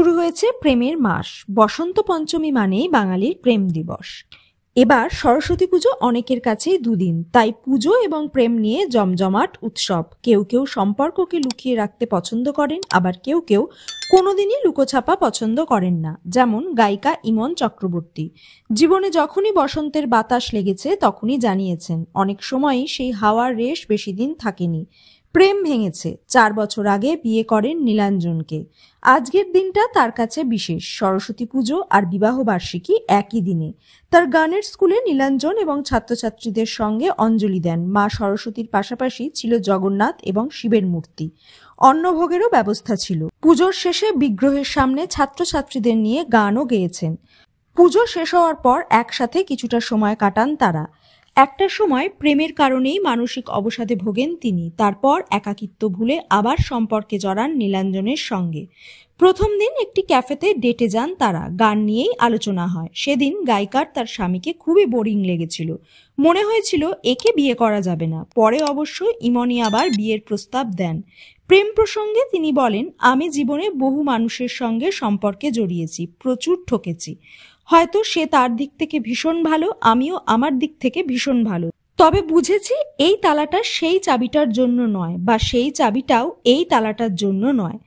শুরু হয়েছে প্রেমের মাস। বসন্ত পঞ্চমী মানেই বাঙালির প্রেম দিবস। এবার সরস্বতী পুজো অনেকের কাছেই দুদিন, তাই পুজো এবং প্রেম নিয়ে জমজমাট উৎসব। কেউ কেউ সম্পর্ককে লুকিয়ে রাখতে পছন্দ করেন, আবার কেউ কেউ কোনোদিনই লুকোছাপা পছন্দ করেন না, যেমন গায়িকা ইমন চক্রবর্তী। জীবনে যখনই বসন্তের বাতাস লেগেছে তখনই জানিয়েছেন অনেক সময়ই সেই হাওয়ার রেশ বেশি দিন থাকেনি। প্রেম ভেঙেছে। 4 বছর আগে বিয়ে করেন নীলাঞ্জনকে। আজকের দিনটা তার কাছে বিশেষ। সরস্বতী পুজো আর বিবাহ বার্ষিকী একই দিনে। তার গানের স্কুলে নীলাঞ্জন এবং ছাত্রছাত্রীদের সঙ্গে অঞ্জলি দেন। মা সরস্বতীর পাশাপাশি ছিল জগন্নাথ এবং শিবের মূর্তি। অন্নভোগেরও ব্যবস্থা ছিল। পুজোর শেষে বিগ্রহের সামনে ছাত্রছাত্রীদের নিয়ে গানও গেয়েছেন। পুজো শেষ হওয়ার পর একসাথে কিছুটা সময় কাটান তারা। একটা সময় প্রেমের কারণেই মানসিক অবসাদে ভোগেন তিনি। তারপর একাকিত্ব ভুলে আবার সম্পর্কে জড়ান নীলাঞ্জনের সঙ্গে। প্রথম দিন একটি ক্যাফেতে ডেটে যান তারা। গান নিয়েই আলোচনা হয়। সেদিন গায়িকার তার স্বামীকে খুবই বোরিং লেগেছিল। মনে হয়েছিল একে বিয়ে করা যাবে না। পরে অবশ্য ইমনি আবার বিয়ের প্রস্তাব দেন। প্রেম প্রসঙ্গে তিনি বলেন, আমি জীবনে বহু মানুষের সঙ্গে সম্পর্কে জড়িয়েছি, প্রচুর ঠকেছি। হয়তো সে তার দিক থেকে ভীষণ ভালো, আমিও আমার দিক থেকে ভীষণ ভালো। তবে বুঝেছি এই তালাটা সেই চাবিটার জন্য নয়, বা সেই চাবিটাও এই তালাটার জন্য নয়।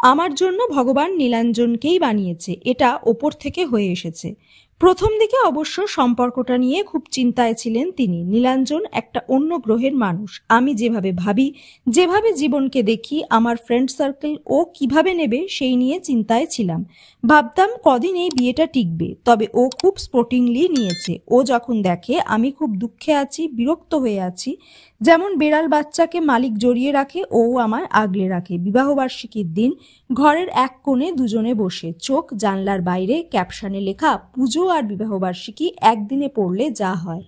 আমার জন্য ভগবান নীলাঞ্জনকেই বানিয়েছে। এটা ওপর থেকে হয়ে এসেছে। প্রথম দিকে অবশ্য সম্পর্কটা নিয়ে খুব চিন্তায় ছিলেন তিনি। নীলাঞ্জন একটা অন্য গ্রহের মানুষ। আমি যেভাবে ভাবি, যেভাবে জীবনকে দেখি, আমার ফ্রেন্ড সার্কেল ও কিভাবে নেবে সেই নিয়ে চিন্তায় ছিলাম। ভাবতাম কদিন এই বিয়েটা টিকবে, তবে ও খুব স্পোর্টিংলি নিয়েছে। ও যখন দেখে আমি খুব দুঃখে আছি, বিরক্ত হয়ে আছি, যেমন বেড়াল বাচ্চাকে মালিক জড়িয়ে রাখে, ও আমায় আগলে রাখে। বিবাহবার্ষিকীর দিন ঘরের এক কোণে দুজনে বসে, চোখ জানলার বাইরে, ক্যাপশনে লেখা, পুজো আর বিবাহবার্ষিকী একদিনে পড়লে যা হয়।